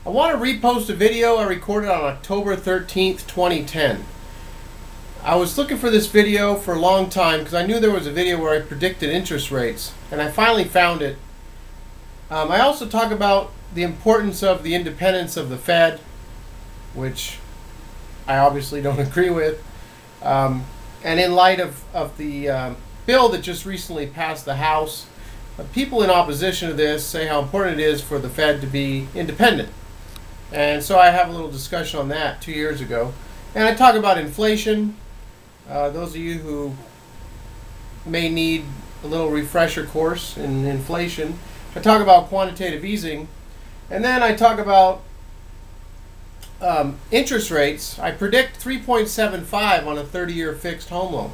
I want to repost a video I recorded on October 13th, 2010. I was looking for this video for a long time because I knew there was a video where I predicted interest rates, and I finally found it. I also talk about the importance of the independence of the Fed, which I obviously don't agree with. And in light of the bill that just recently passed the House, people in opposition to this say how important it is for the Fed to be independent. And so I have a little discussion on that 2 years ago. And I talk about inflation. Those of you who may need a little refresher course in inflation. I talk about quantitative easing. And then I talk about interest rates. I predict 3.75 on a 30-year fixed home loan.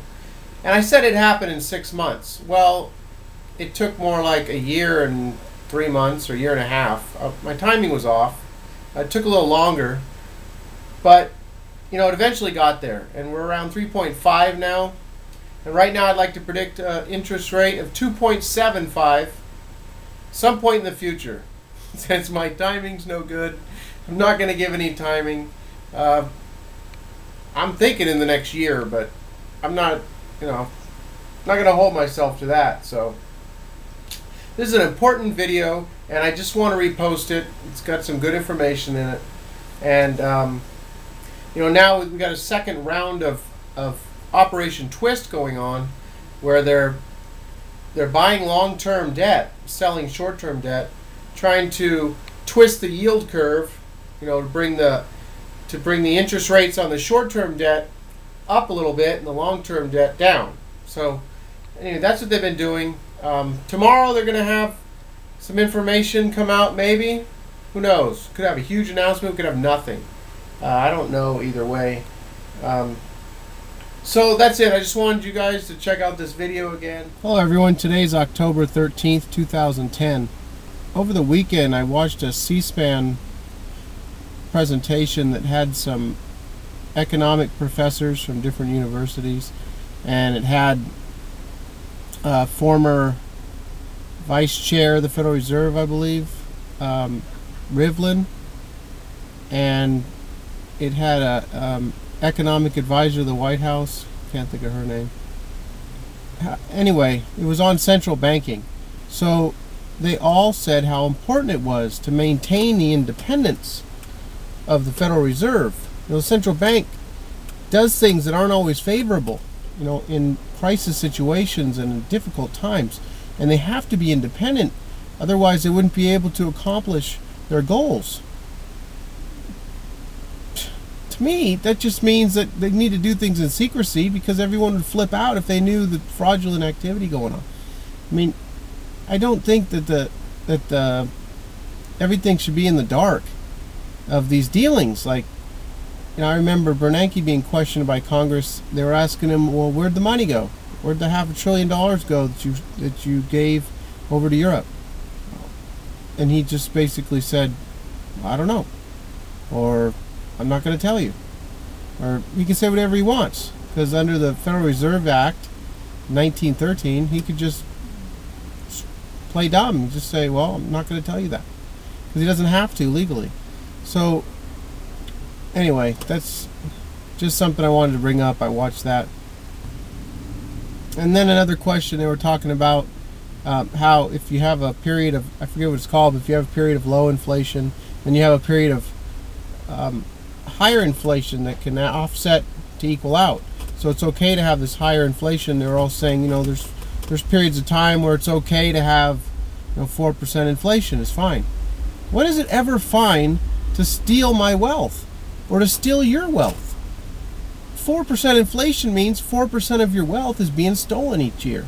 And I said it'd happen in 6 months. Well, it took more like a year and 3 months or a year and a half. My timing was off. It took a little longer, but you know, it eventually got there, and we're around 3.5 now. And right now I'd like to predict an interest rate of 2.75 some point in the future. Since my timing's no good, I'm not going to give any timing. I'm thinking in the next year, but I'm not, not going to hold myself to that. So this is an important video, and I just want to repost it. It's got some good information in it. And now we've got a second round of Operation Twist going on, where they're buying long-term debt, selling short-term debt, trying to twist the yield curve, to bring the interest rates on the short-term debt up a little bit and the long-term debt down. So anyway, that's what they've been doing. Tomorrow they're going to have some information come out, maybe. Who knows? Could have a huge announcement, could have nothing. I don't know either way. So that's it. I just wanted you guys to check out this video again. Hello everyone, today's October 13th, 2010. Over the weekend I watched a C-SPAN presentation that had some economic professors from different universities, and it had former Vice Chair of the Federal Reserve, I believe, Rivlin, and it had a economic advisor of the White House. Can't think of her name. Anyway, it was on central banking. So they all said how important it was to maintain the independence of the Federal Reserve. The central bank does things that aren't always favorable, in crisis situations and in difficult times. And they have to be independent, otherwise they wouldn't be able to accomplish their goals. To me, that just means that they need to do things in secrecy, because everyone would flip out if they knew the fraudulent activity going on. I mean, I don't think that everything should be in the dark of these dealings. Like, I remember Bernanke being questioned by Congress. They were asking him, well, where'd the money go? Where'd the $500 billion go that you gave over to Europe? And he just basically said, I don't know, or I'm not going to tell you. Or he can say whatever he wants, because under the Federal Reserve Act 1913, he could just play dumb and just say, well, I'm not going to tell you that, because he doesn't have to legally. So anyway, that's just something I wanted to bring up. I watched that. And then another question, they were talking about how if you have a period of, I forget what it's called, but if you have a period of low inflation, then you have a period of higher inflation that can offset to equal out. So it's okay to have this higher inflation. They're all saying, there's periods of time where it's okay to have 4% inflation is fine. When is it ever fine to steal my wealth or to steal your wealth? 4% inflation means 4% of your wealth is being stolen each year.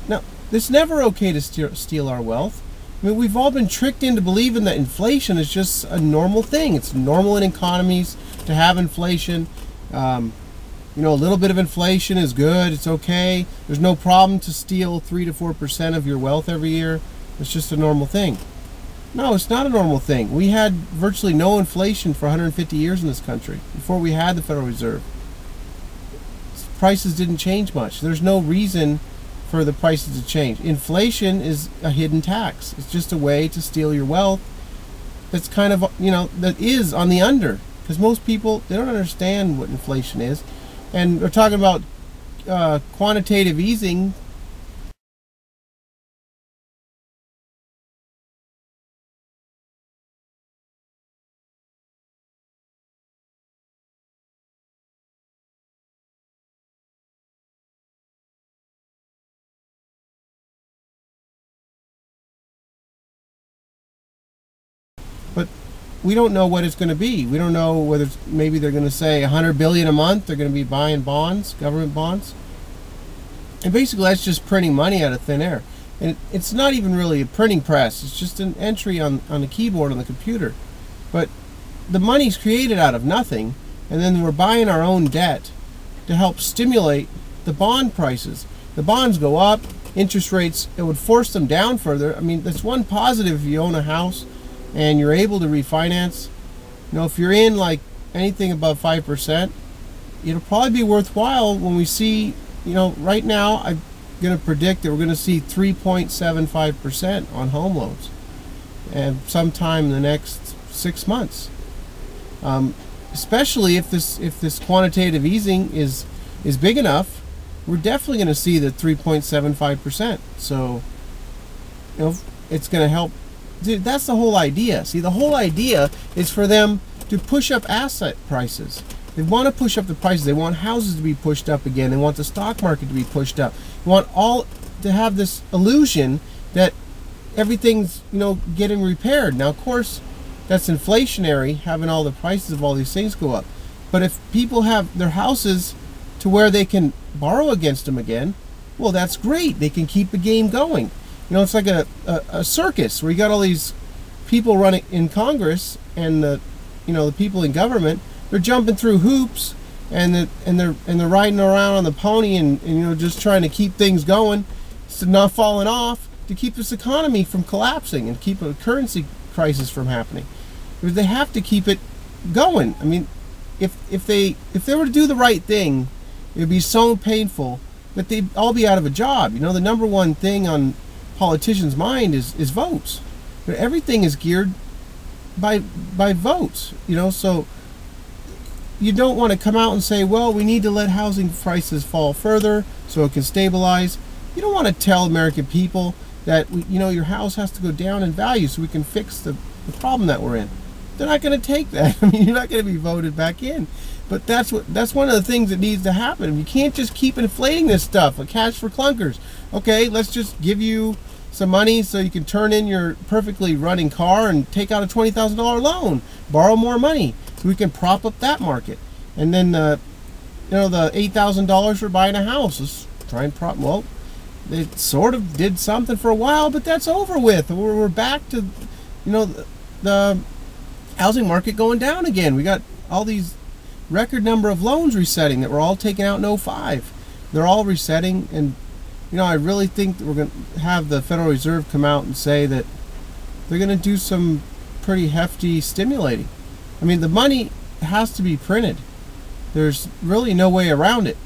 Now, it's never okay to steal our wealth. I mean, we've all been tricked into believing that inflation is just a normal thing. It's normal in economies to have inflation. A little bit of inflation is good. It's okay. There's no problem to steal 3 to 4% of your wealth every year. It's just a normal thing. No, it's not a normal thing. We had virtually no inflation for 150 years in this country before we had the Federal Reserve. Prices didn't change much. There's no reason for the prices to change. Inflation is a hidden tax. It's just a way to steal your wealth that's kind of, that is on the under, because most people, they don't understand what inflation is, and we're talking about quantitative easing. But we don't know what it's going to be. We don't know whether maybe they're going to say 100 billion a month. They're going to be buying bonds, government bonds, and basically that's just printing money out of thin air. And it's not even really a printing press. It's just an entry on the keyboard on the computer. But the money's created out of nothing, and then we're buying our own debt to help stimulate the bond prices. The bonds go up, interest rates, it would force them down further. I mean, that's one positive if you own a house and you're able to refinance. If you're in like anything above 5%, it'll probably be worthwhile when we see, right now I'm going to predict that we're going to see 3.75% on home loans, and sometime in the next 6 months. Especially if this quantitative easing is big enough, we're definitely going to see the 3.75%. So, it's going to help. Dude, that's the whole idea. See, the whole idea is for them to push up asset prices. They want to push up the prices. They want houses to be pushed up again. They want the stock market to be pushed up. They want all to have this illusion that everything's, getting repaired. Now, of course, that's inflationary, having all the prices of all these things go up. But if people have their houses to where they can borrow against them again, well, that's great. They can keep the game going. It's like a circus where you got all these people running in Congress, and the people in government. They're jumping through hoops, and they're riding around on the pony, and just trying to keep things going, so not falling off, to keep this economy from collapsing and keep a currency crisis from happening. Because they have to keep it going. I mean, if they were to do the right thing, it would be so painful that they'd all be out of a job. The number one thing on politicians' mind is votes. Everything is geared by votes. So you don't want to come out and say, well, we need to let housing prices fall further so it can stabilize. You don't want to tell American people that your house has to go down in value so we can fix the problem that we're in. They're not going to take that. I mean, you're not going to be voted back in. But that's one of the things that needs to happen. You can't just keep inflating this stuff, like cash for clunkers. Okay, let's just give you some money so you can turn in your perfectly running car and take out a $20,000 loan, borrow more money so we can prop up that market. And then the $8,000 for buying a house, let's try and prop. Well, they sort of did something for a while, but that's over with. We're back to the housing market going down again. We got all these record number of loans resetting that were all taken out in 05. They're all resetting, and I really think that we're going to have the Federal Reserve come out and say that they're going to do some pretty hefty stimulating. I mean, the money has to be printed. There's really no way around it.